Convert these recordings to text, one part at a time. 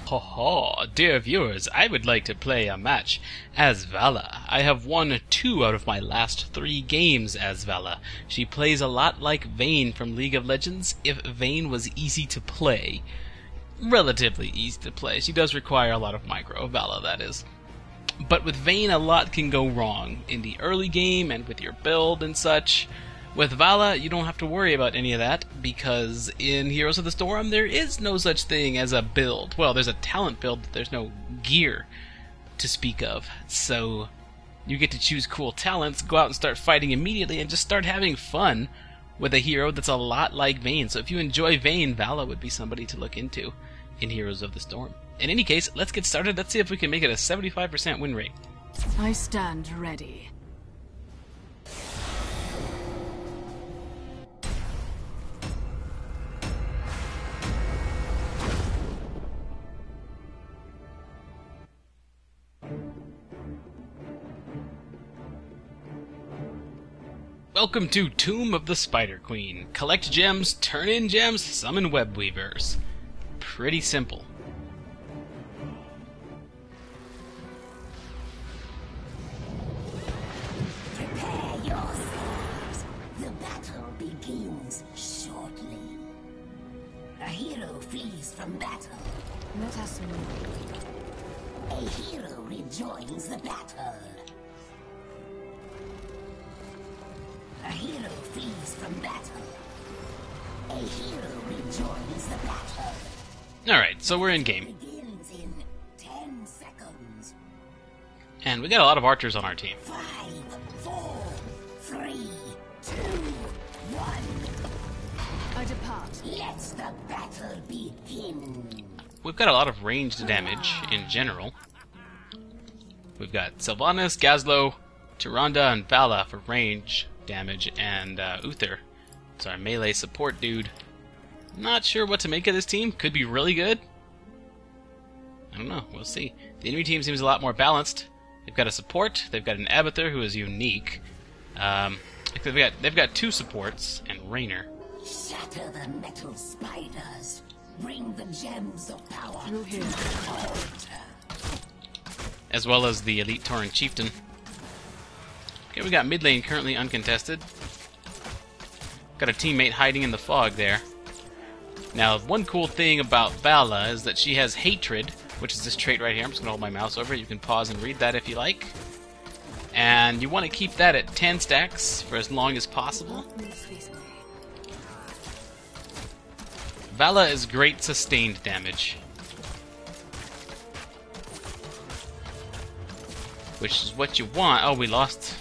Ho ho, dear viewers, I would like to play a match as Valla. I have won 2 out of my last 3 games as Valla. She plays a lot like Vayne from League of Legends, if Vayne was easy to play. Relatively easy to play. She does require a lot of micro, Valla that is. But with Vayne a lot can go wrong in the early game and with your build and such. With Valla, you don't have to worry about any of that, because in Heroes of the Storm, there is no such thing as a build. Well, there's a talent build, but there's no gear to speak of. So, you get to choose cool talents, go out and start fighting immediately, and just start having fun with a hero that's a lot like Vayne. So if you enjoy Vayne, Valla would be somebody to look into in Heroes of the Storm. In any case, let's get started. Let's see if we can make it a 75% win rate. I stand ready. Welcome to Tomb of the Spider Queen. Collect gems, turn in gems, summon web weavers. Pretty simple. Prepare yourselves. The battle begins shortly. A hero flees from battle. Let us move. A hero rejoins the battle. A hero flees from battle. A hero rejoins the battle. Alright, so we're in game. Begins in 10 seconds. And we got a lot of archers on our team. 5, 4, 3, 2, 1. I depart. Let the battle begin. We've got a lot of ranged damage in general. We've got Sylvanas, Gazlo, Tyrande, and Valla for range damage, and Uther. It's our melee support dude. Not sure what to make of this team. Could be really good. I don't know. We'll see. The enemy team seems a lot more balanced. They've got a support. They've got an Abathur who is unique. They've got 2 supports and Raynor. Shatter the metal spiders. Bring the gems of power Through here. to the altar. As well as the elite Tauren chieftain. Okay, we got mid lane currently uncontested. Got a teammate hiding in the fog there. Now, one cool thing about Valla is that she has Hatred, which is this trait right here. I'm just going to hold my mouse over it. You can pause and read that if you like. And you want to keep that at 10 stacks for as long as possible. Valla is great sustained damage, which is what you want. Oh, we lost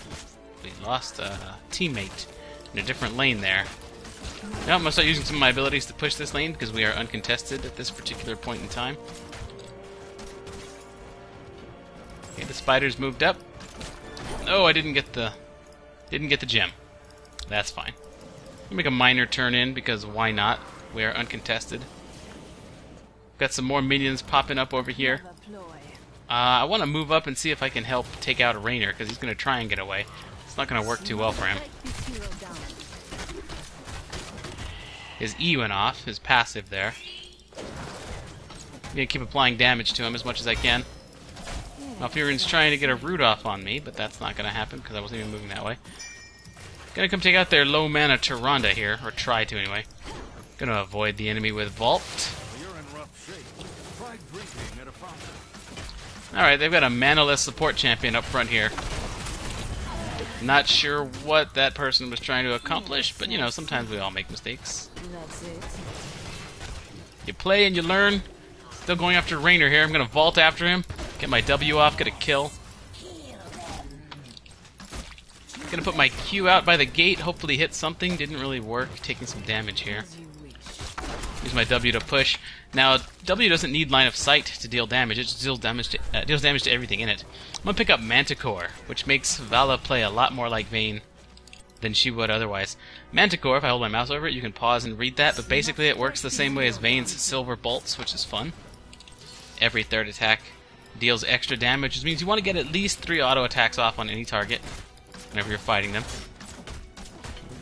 a teammate in a different lane there. Now I'm going to start using some of my abilities to push this lane because we are uncontested at this particular point in time. Okay, the spiders moved up. Oh, I didn't get the gem. That's fine. I'll make a minor turn in because why not? We are uncontested. Got some more minions popping up over here. I want to move up and see if I can help take out a Raynor because he's going to try and get away. It's not going to work too well for him. His E went off, his passive there. I'm going to keep applying damage to him as much as I can. Malfurion's trying to get a root off on me, but that's not going to happen because I wasn't even moving that way. Gonna come take out their low mana Tyrande here, or try to anyway. Gonna avoid the enemy with Vault. Alright, they've got a manaless support champion up front here. Not sure what that person was trying to accomplish, but you know, sometimes we all make mistakes. You play and you learn. Still going after Raynor here. I'm gonna vault after him, get my W off, get a kill. Gonna put my Q out by the gate, hopefully hit something. Didn't really work, taking some damage here. Use my W to push. Now, W doesn't need line of sight to deal damage. It just deals damage to everything in it. I'm gonna pick up Manticore, which makes Valla play a lot more like Vayne than she would otherwise. Manticore, if I hold my mouse over it, you can pause and read that, but basically it works the same way as Vayne's Silver Bolts, which is fun. Every third attack deals extra damage, which means you want to get at least 3 auto attacks off on any target whenever you're fighting them.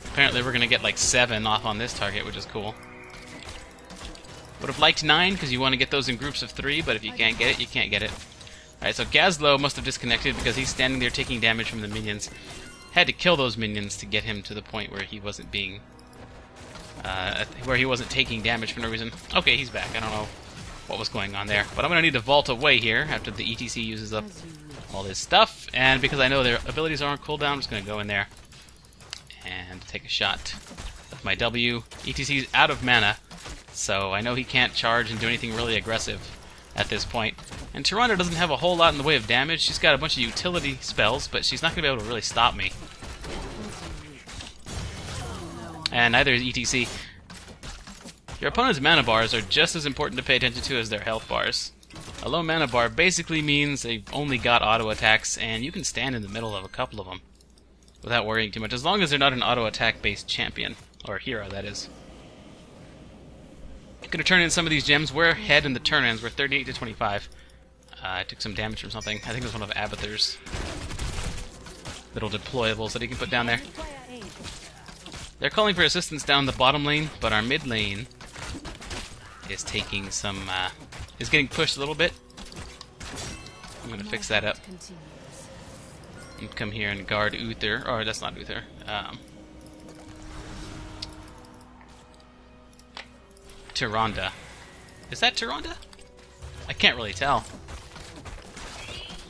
Apparently we're gonna get like 7 off on this target, which is cool. Would have liked 9 because you want to get those in groups of 3, but if you can't get it, you can't get it. Alright, so Gazlo must have disconnected because he's standing there taking damage from the minions. Had to kill those minions to get him to the point where he wasn't being... where he wasn't taking damage for no reason. Okay, he's back. I don't know what was going on there. But I'm going to need to vault away here after the ETC uses up all this stuff. And because I know their abilities are on cooldown, I'm just going to go in there and take a shot with my W. ETC's out of mana, so I know he can't charge and do anything really aggressive at this point. And Tyrande doesn't have a whole lot in the way of damage. She's got a bunch of utility spells, but she's not going to be able to really stop me. And neither is ETC. Your opponent's mana bars are just as important to pay attention to as their health bars. A low mana bar basically means they've only got auto attacks, and you can stand in the middle of a couple of them without worrying too much, as long as they're not an auto attack based champion, or hero, that is. Gonna turn in some of these gems. We're ahead in the turn-ins. We're 38 to 25. I took some damage from something. I think it was one of Abathur's little deployables that he can put down there. They're calling for assistance down the bottom lane, but our mid lane is taking some, is getting pushed a little bit. I'm gonna fix that up. And come here and guard Uther. Or that's not Uther. Tyrande. Is that Tyrande? I can't really tell.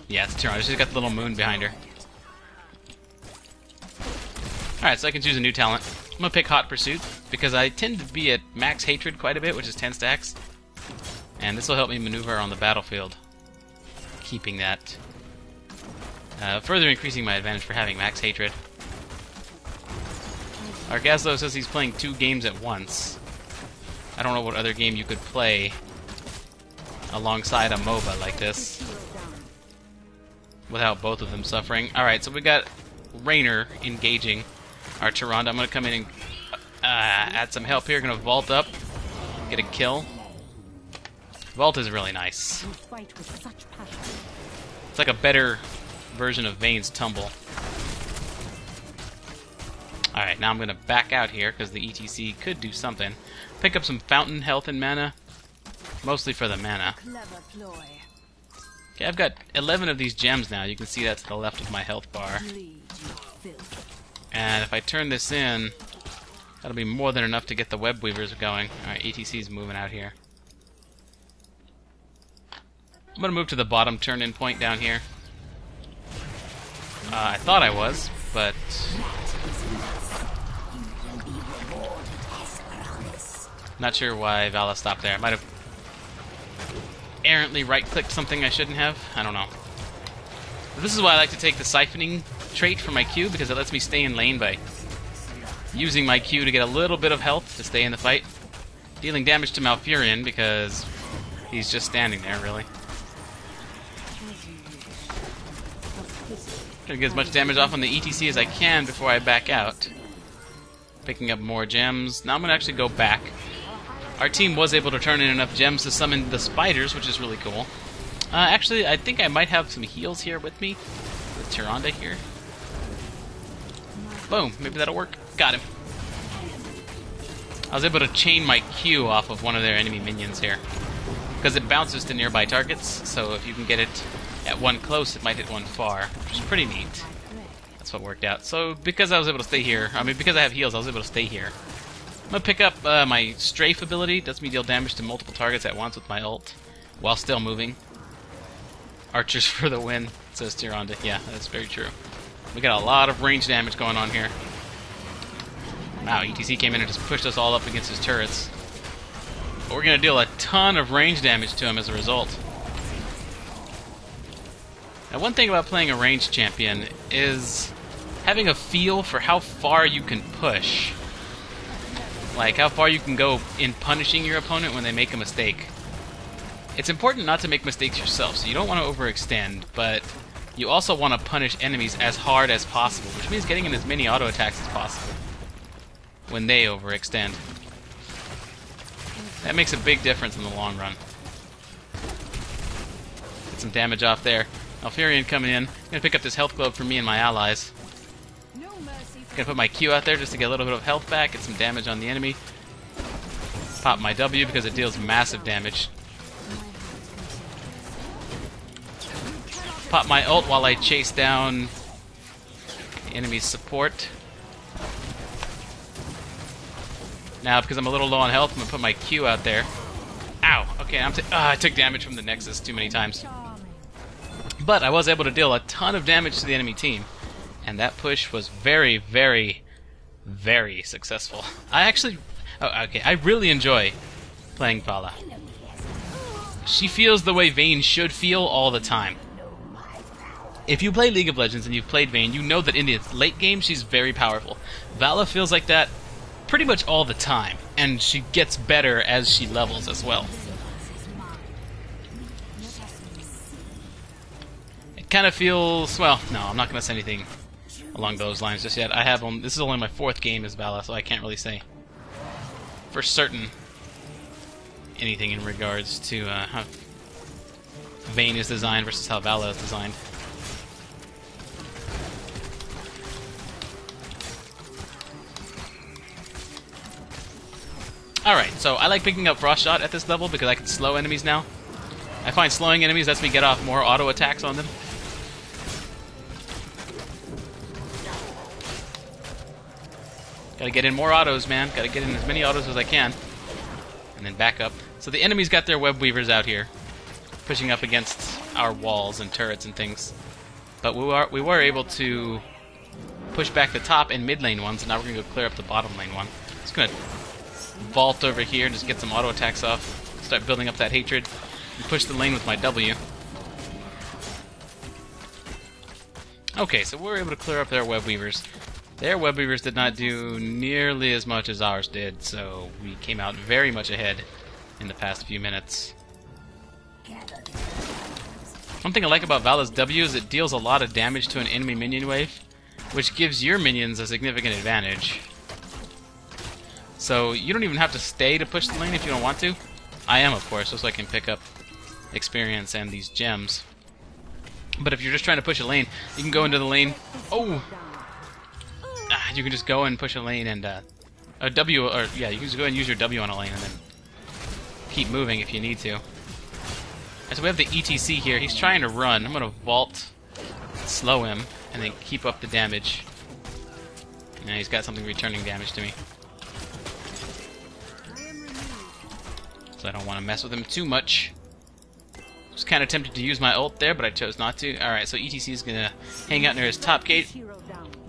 Yeah, it's Tyrande. She's got the little moon behind her. Alright, so I can choose a new talent. I'm gonna pick Hot Pursuit, because I tend to be at max hatred quite a bit, which is 10 stacks. And this will help me maneuver on the battlefield. Keeping that. Further increasing my advantage for having max hatred. Our Gazlo says he's playing 2 games at once. I don't know what other game you could play alongside a MOBA like this without both of them suffering. Alright, so we got Raynor engaging our Tyrande. I'm going to come in and add some help here. Going to vault up, get a kill. Vault is really nice. It's like a better version of Vayne's Tumble. Alright, now I'm going to back out here because the ETC could do something. Pick up some fountain health and mana. Mostly for the mana. Okay, I've got 11 of these gems now. You can see that to the left of my health bar. And if I turn this in, that'll be more than enough to get the web weavers going. Alright, ETC's moving out here. I'm going to move to the bottom turn-in point down here. I thought I was, but... Not sure why Valla stopped there. I might have errantly right-clicked something I shouldn't have. I don't know. This is why I like to take the siphoning trait for my Q, because it lets me stay in lane by using my Q to get a little bit of health to stay in the fight. Dealing damage to Malfurion because he's just standing there, really. Trying to get as much damage off on the ETC as I can before I back out. Picking up more gems. Now I'm going to actually go back. Our team was able to turn in enough gems to summon the spiders, which is really cool. Actually, I think I might have some heals here with me. With Tyrande here. Boom. Maybe that'll work. Got him. I was able to chain my Q off of one of their enemy minions here. Because it bounces to nearby targets, so if you can get it at one close, it might hit one far, which is pretty neat. That's what worked out. So, because I was able to stay here, because I have heals, I was able to stay here. I'm going to pick up my Strafe ability. It lets me deal damage to multiple targets at once with my ult, while still moving. Archers for the win, says Tyrande. Yeah, that's very true. We got a lot of range damage going on here. Wow, ETC came in and just pushed us all up against his turrets. But we're going to deal a ton of range damage to him as a result. Now, one thing about playing a ranged champion is having a feel for how far you can push. Like, how far you can go in punishing your opponent when they make a mistake. It's important not to make mistakes yourself, so you don't want to overextend, but you also want to punish enemies as hard as possible, which means getting in as many auto attacks as possible when they overextend. That makes a big difference in the long run. Get some damage off there. Malfurion coming in. I'm going to pick up this health globe for me and my allies. Going to put my Q out there just to get a little bit of health back, get some damage on the enemy. Pop my W because it deals massive damage. Pop my ult while I chase down the enemy's support. Now, because I'm a little low on health, I'm going to put my Q out there. Ow! Okay, I took damage from the Nexus too many times. But I was able to deal a ton of damage to the enemy team. And that push was very, very, very successful. I really enjoy playing Valla. She feels the way Vayne should feel all the time. If you play League of Legends and you've played Vayne, you know that in the late game she's very powerful. Valla feels like that pretty much all the time, and she gets better as she levels as well. It kind of feels, well, no, I'm not going to say anything along those lines just yet. This is only my 4th game as Valla, so I can't really say for certain anything in regards to how Vayne is designed versus how Valla is designed. Alright, so I like picking up Frost Shot at this level because I can slow enemies now. I find slowing enemies lets me get off more auto attacks on them. Gotta get in more autos, man. Gotta get in as many autos as I can. And then back up. So the enemies got their web weavers out here, pushing up against our walls and turrets and things. But we were able to push back the top and mid lane ones, and now we're gonna go clear up the bottom lane one. Just gonna vault over here and just get some auto attacks off. Start building up that hatred and push the lane with my W. Okay, so we were able to clear up their web weavers. Their web weavers did not do nearly as much as ours did, so we came out very much ahead in the past few minutes. One thing I like about Valla's W is it deals a lot of damage to an enemy minion wave, which gives your minions a significant advantage. So you don't even have to stay to push the lane if you don't want to. I am, of course, just so I can pick up experience and these gems. But if you're just trying to push a lane, you can go into the lane. Oh! You can just go and push a lane and you can just go and use your W on a lane and then keep moving if you need to. And so we have the ETC here. He's trying to run. I'm going to vault, slow him, and then keep up the damage. And he's got something returning damage to me. So I don't want to mess with him too much. Was kind of tempted to use my ult there, but I chose not to. Alright, so ETC is going to hang out near his top gate.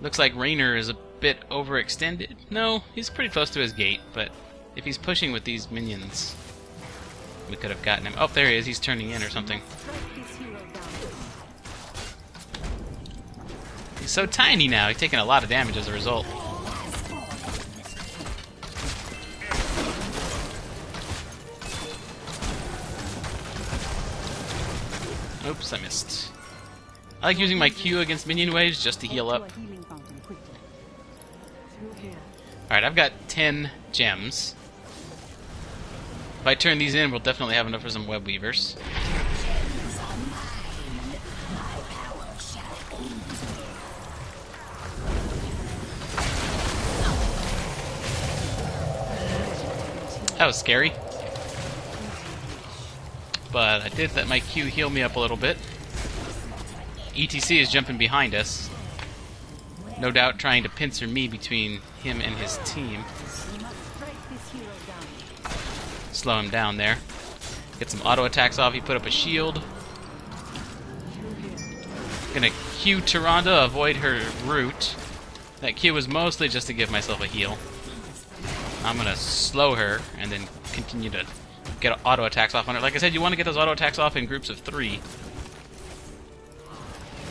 Looks like Raynor is a bit overextended. No, he's pretty close to his gate, but if he's pushing with these minions, we could have gotten him. Oh, there he is. He's turning in or something. He's so tiny now. He's taking a lot of damage as a result. Oops, I missed. I like using my Q against minion waves just to heal up. Alright, I've got 10 gems. If I turn these in, we'll definitely have enough for some web weavers. That was scary. But I did let my Q heal me up a little bit. ETC is jumping behind us. No doubt trying to pincer me between him and his team. Slow him down there. Get some auto attacks off. He put up a shield. Gonna Q Tyrande, avoid her root. That Q was mostly just to give myself a heal. I'm gonna slow her and then continue to get auto attacks off on her. Like I said, you want to get those auto attacks off in groups of 3.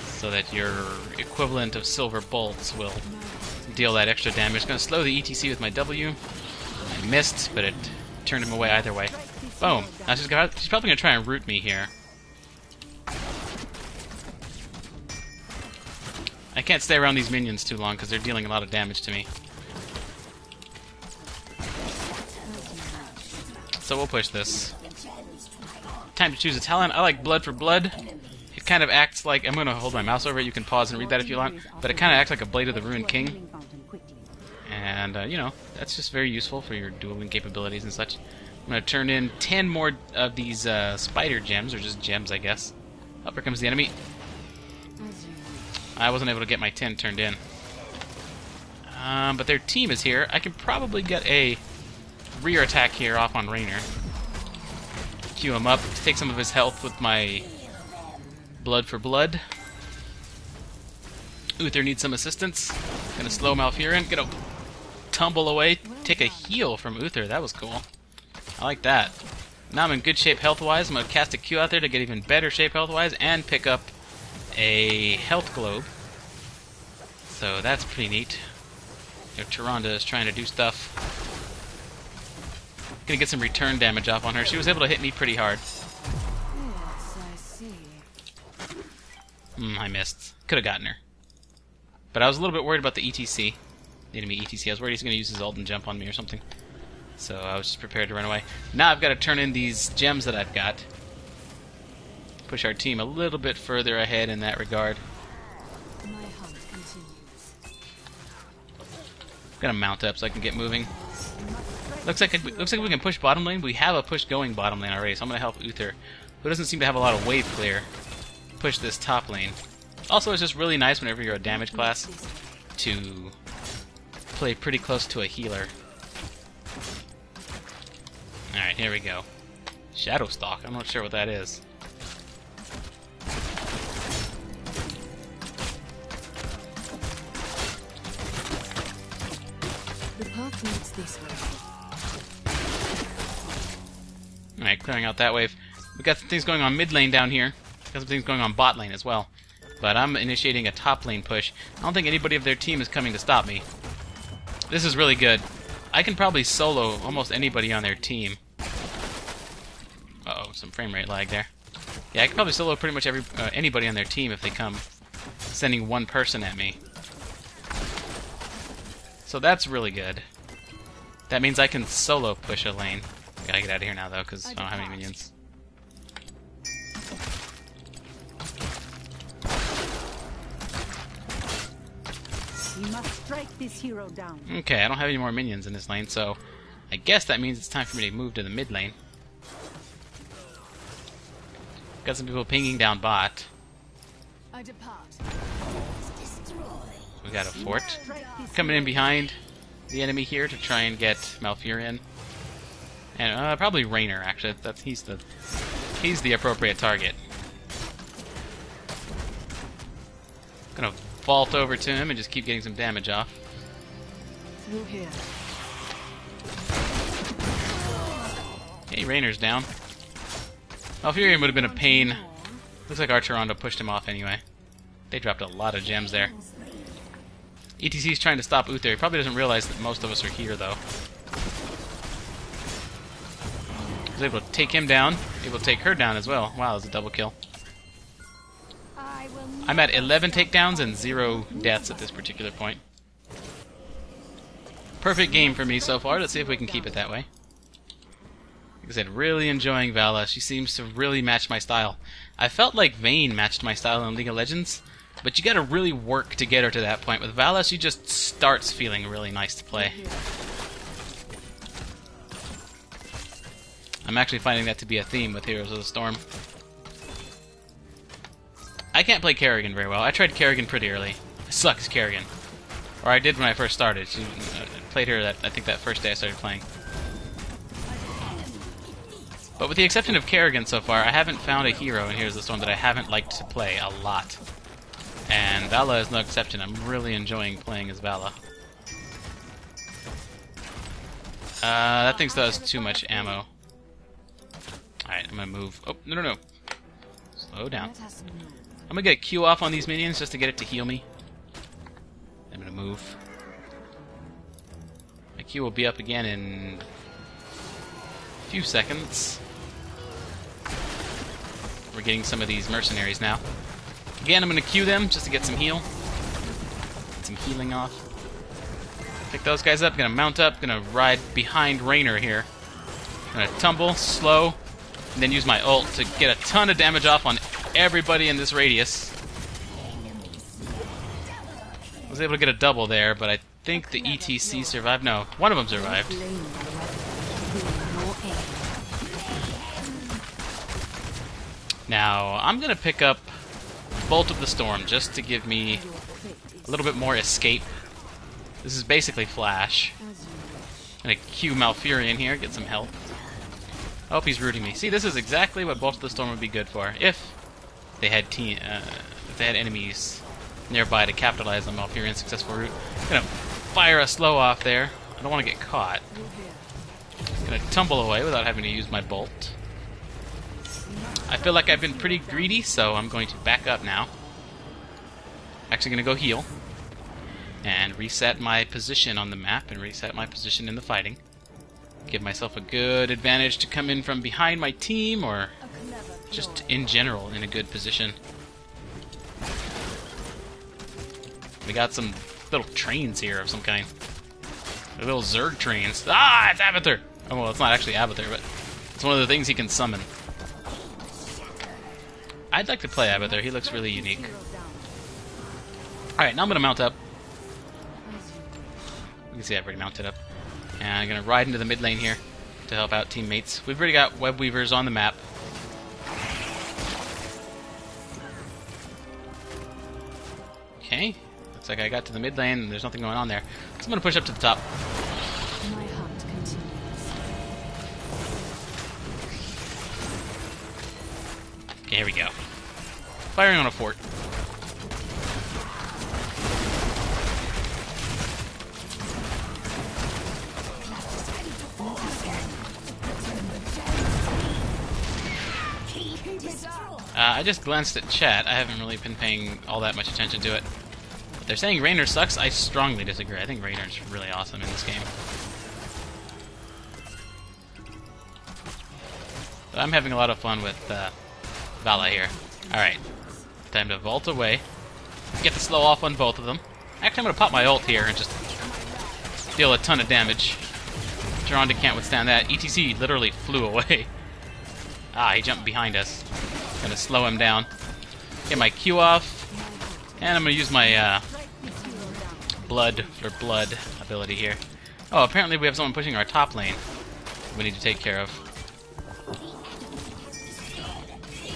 So that your equivalent of silver bolts will deal that extra damage. It's going to slow the ETC with my W. I missed, but it turned him away either way. Boom. Now she's probably going to try and root me here. I can't stay around these minions too long because they're dealing a lot of damage to me. So we'll push this. Time to choose a talent. I like Blood for Blood. It kind of acts like... I'm going to hold my mouse over it. You can pause and read that if you want. But it kind of acts like a Blade of the Ruined King. And, you know, that's just very useful for your dueling capabilities and such. I'm going to turn in 10 more of these spider gems, or just gems, I guess. Oh, here comes the enemy. I wasn't able to get my 10 turned in. But their team is here. I can probably get a rear attack here off on Raynor. Queue him up, take some of his health with my blood for blood. Uther needs some assistance. Gonna slow Malfurion. Gonna tumble away. Take a heal from Uther. That was cool. I like that. Now I'm in good shape health-wise. I'm gonna cast a Q out there to get even better shape health-wise and pick up a health globe. So that's pretty neat. You know, Tyrande is trying to do stuff. Gonna get some return damage off on her. She was able to hit me pretty hard. Yes, I see. I missed. Could have gotten her. But I was a little bit worried about the ETC. The enemy ETC. I was worried he's gonna use his ult and jump on me or something. So I was just prepared to run away. Now I've got to turn in these gems that I've got. Push our team a little bit further ahead in that regard. My hunt continues. I'm gonna mount up so I can get moving. Looks like we can push bottom lane. We have a push going bottom lane already, so I'm gonna help Uther, who doesn't seem to have a lot of wave clear, push this top lane. Also, it's just really nice whenever you're a damage class to play pretty close to a healer. Alright, here we go. Shadowstalk. I'm not sure what that is. The path leads this way. Alright, clearing out that wave. We've got some things going on mid lane down here. Got some things going on bot lane as well. But I'm initiating a top lane push. I don't think anybody of their team is coming to stop me. This is really good. I can probably solo almost anybody on their team. Uh-oh, some frame rate lag there. Yeah, I can probably solo pretty much anybody on their team if they come sending one person at me. So that's really good. That means I can solo push a lane. Gotta get out of here now, though, because I don't have any minions. We must strike this hero down. Okay, I don't have any more minions in this lane, so I guess that means it's time for me to move to the mid lane. Got some people pinging down bot. I depart. We got a fort coming in behind the enemy here to try and get Malfurion. And probably Raynor, actually. He's the appropriate target. Gonna vault over to him and just keep getting some damage off. Through here. Okay, Raynor's down. Malfurion would have been a pain. Looks like our Tyrande pushed him off anyway. They dropped a lot of gems there. ETC's trying to stop Uther. He probably doesn't realize that most of us are here, though. Was able to take him down. Able to take her down as well. Wow, that's a double kill. I'm at 11 takedowns and 0 deaths at this particular point. Perfect game for me so far. Let's see if we can keep it that way. Like I said, really enjoying Valla. She seems to really match my style. I felt like Vayne matched my style in League of Legends, but you gotta really work to get her to that point. With Valla, she just starts feeling really nice to play. I'm actually finding that to be a theme with Heroes of the Storm. I can't play Kerrigan very well. I tried Kerrigan pretty early. I suck as Kerrigan. Or I did when I first started. Played her I think that first day I started playing. But with the exception of Kerrigan so far, I haven't found a hero in Heroes of the Storm that I haven't liked to play a lot. And Valla is no exception. I'm really enjoying playing as Valla. That thing still has too much ammo. Alright, I'm gonna move. Oh, no. Slow down. I'm gonna get a Q off on these minions just to get it to heal me. I'm gonna move. My Q will be up again in a few seconds. We're getting some of these mercenaries now. Again, I'm gonna Q them just to get some heal. Get some healing off. Pick those guys up, gonna mount up, gonna ride behind Raynor here. Gonna tumble, slow, and then use my ult to get a ton of damage off on everybody in this radius. I was able to get a double there, but I think the ETC survived. No, one of them survived. Now, I'm going to pick up Bolt of the Storm just to give me a little bit more escape. This is basically Flash. I'm going to cue Malfurion here, get some help. I hope he's rooting me. See, this is exactly what Bolt of the Storm would be good for if they had enemies nearby to capitalize on Malfurion's successful route. I'm going to fire a slow off there. I don't want to get caught. I'm going to tumble away without having to use my bolt. I feel like I've been pretty greedy, so I'm going to back up now. Actually going to go heal. And reset my position on the map and reset my position in the fighting. Give myself a good advantage to come in from behind my team, or just in general in a good position. We got some little trains here of some kind. They're little Zerg trains. Ah, it's Abathur! Oh, well, it's not actually Abathur, but it's one of the things he can summon. I'd like to play Abathur. He looks really unique. Alright, now I'm going to mount up. You can see I've already mounted up. And I'm going to ride into the mid lane here to help out teammates. We've already got web weavers on the map. Okay. Looks like I got to the mid lane and there's nothing going on there. So I'm going to push up to the top. My hunt continues. Okay, here we go. Firing on a fort. I just glanced at chat. I haven't really been paying all that much attention to it. But they're saying Raynor sucks. I strongly disagree. I think Raynor's really awesome in this game. But I'm having a lot of fun with Valla here. Alright. Time to vault away. Get the slow off on both of them. Actually, I'm going to pop my ult here and just deal a ton of damage. Geronda can't withstand that. ETC literally flew away. Ah, he jumped behind us. Gonna slow him down. Get my Q off. And I'm gonna use my blood ability here. Oh, apparently we have someone pushing our top lane we need to take care of.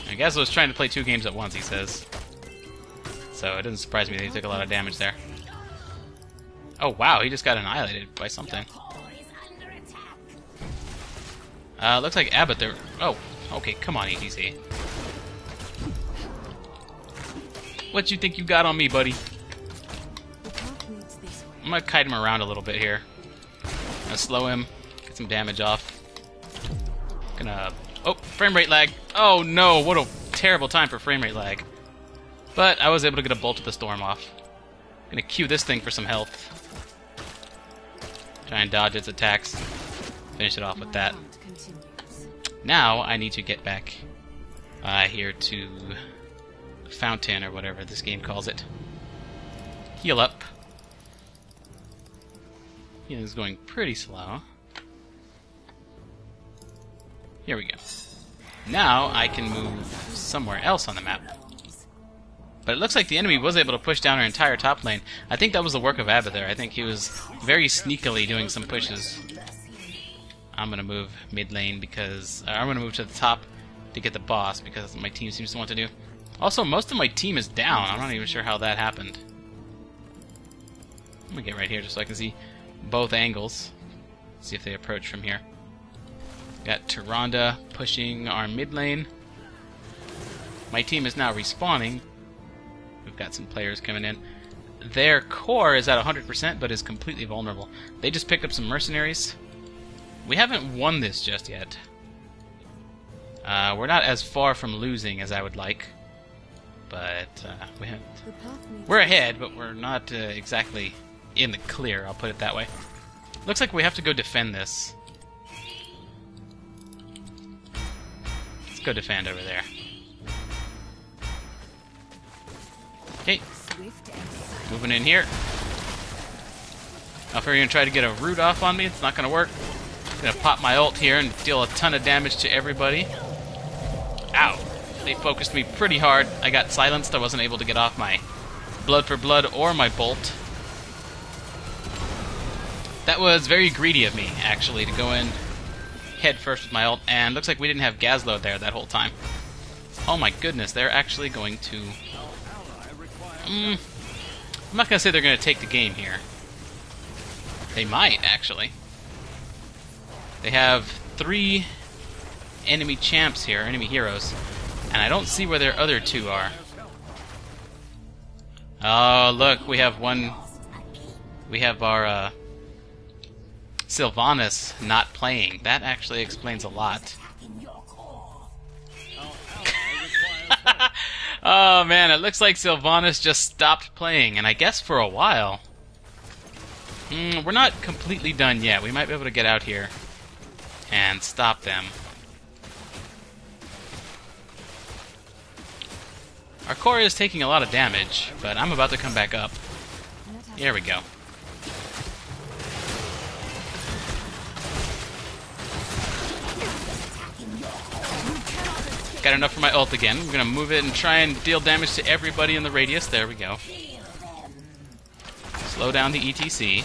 I guess I was trying to play 2 games at once, he says. So it doesn't surprise me that he took a lot of damage there. Oh wow, he just got annihilated by something. Looks like Abathur. Oh, okay, come on, ETC. What you think you got on me, buddy? I'm gonna kite him around a little bit here. Gonna slow him, get some damage off. Gonna... Oh, frame rate lag. Oh no, what a terrible time for frame rate lag. But I was able to get a Bolt of the Storm off. Gonna queue this thing for some health. Try and dodge its attacks. Finish it off with that. Now I need to get back here to the fountain or whatever this game calls it. Heal up. Healing is going pretty slow. Here we go. Now I can move somewhere else on the map. But it looks like the enemy was able to push down our entire top lane. I think that was the work of Abathur. I think he was very sneakily doing some pushes. I'm gonna move mid lane because I'm gonna move to the top to get the boss because that's what my team seems to want to do. Also, most of my team is down. I'm not even sure how that happened. I'm gonna get right here just so I can see both angles. See if they approach from here. Got Tyrande pushing our mid lane. My team is now respawning. We've got some players coming in. Their core is at 100% but is completely vulnerable. They just picked up some mercenaries. We haven't won this just yet. We're not as far from losing as I would like. But we're ahead, but we're not exactly in the clear, I'll put it that way. Looks like we have to go defend this. Let's go defend over there. Okay. Moving in here. Now if we're going to try to get a root off on me, it's not going to work. I'm going to pop my ult here and deal a ton of damage to everybody. Ow! They focused me pretty hard. I got silenced. I wasn't able to get off my blood for blood or my bolt. That was very greedy of me, actually, to go in head first with my ult, and looks like we didn't have gas load there that whole time. Oh my goodness, they're actually going to... I'm not going to say they're going to take the game here. They might, actually. They have 3 enemy champs here, enemy heroes, and I don't see where their other 2 are. Oh, look, we have one... We have our, Sylvanas not playing. That actually explains a lot. Oh man, it looks like Sylvanas just stopped playing, and I guess for a while. We're not completely done yet. We might be able to get out here and stop them. Our core is taking a lot of damage, but I'm about to come back up. Here we go. Got enough for my ult again. We're going to move it and try and deal damage to everybody in the radius. There we go. Slow down the ETC.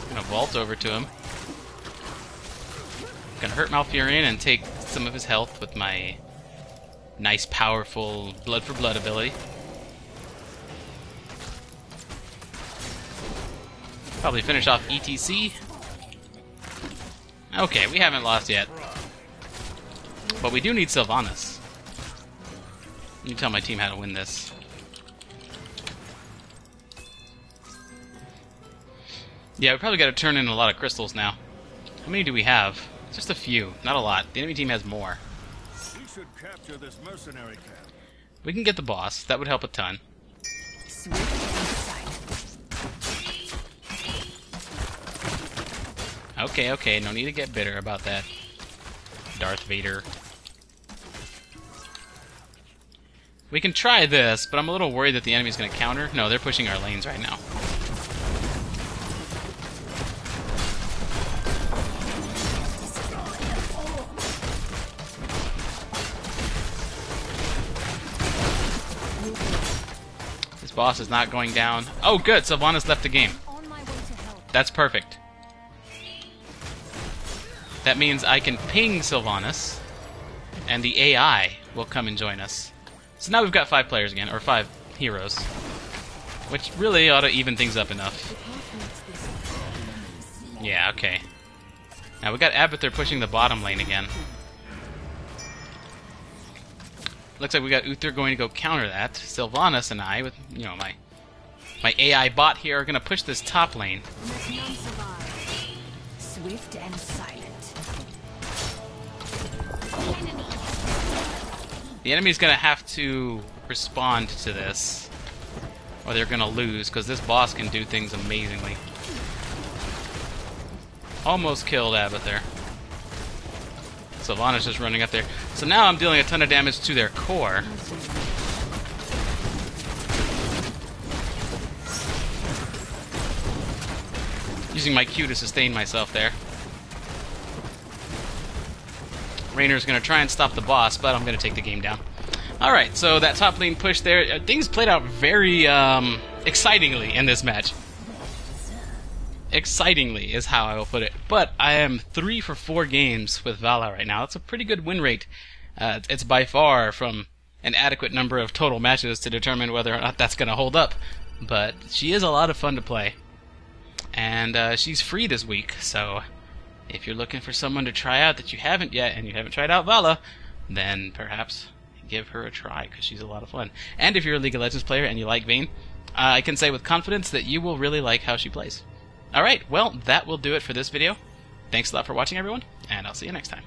I'm going to vault over to him. Going to hurt Malfurion and take some of his health with my nice, powerful blood for blood ability. Probably finish off ETC. Okay, we haven't lost yet. But we do need Sylvanas. You tell my team how to win this. Yeah, we probably got to turn in a lot of crystals now. How many do we have? Just a few, not a lot. The enemy team has more. We should capture this mercenary camp. We can get the boss. That would help a ton. Okay, okay, no need to get bitter about that. Darth Vader. We can try this, but I'm a little worried that the enemy's going to counter. No, they're pushing our lanes right now. This boss is not going down. Oh, good! Sylvanas left the game. That's perfect. That means I can ping Sylvanas, and the AI will come and join us. So now we've got 5 players again, or 5 heroes, which really ought to even things up enough. Yeah, okay. Now we got Abathur pushing the bottom lane again. Looks like we got Uther going to go counter that. Sylvanas and I, with my AI bot here, are going to push this top lane. Swift and silent. The enemy's going to have to respond to this, or they're going to lose, because this boss can do things amazingly. Almost killed Abathur. Sylvanas just running up there. So now I'm dealing a ton of damage to their core. Using my Q to sustain myself there. Rainer's going to try and stop the boss, but I'm going to take the game down. Alright, so that top lane push there, things played out very excitingly in this match. Excitingly is how I will put it. But I am 3 for 4 games with Valla right now. That's a pretty good win rate. It's by far from an adequate number of total matches to determine whether or not that's going to hold up. But she is a lot of fun to play. And she's free this week, so if you're looking for someone to try out that you haven't yet, and you haven't tried out Valla, then perhaps give her a try, because she's a lot of fun. And if you're a League of Legends player and you like Vayne, I can say with confidence that you will really like how she plays. Alright, well, that will do it for this video. Thanks a lot for watching, everyone, and I'll see you next time.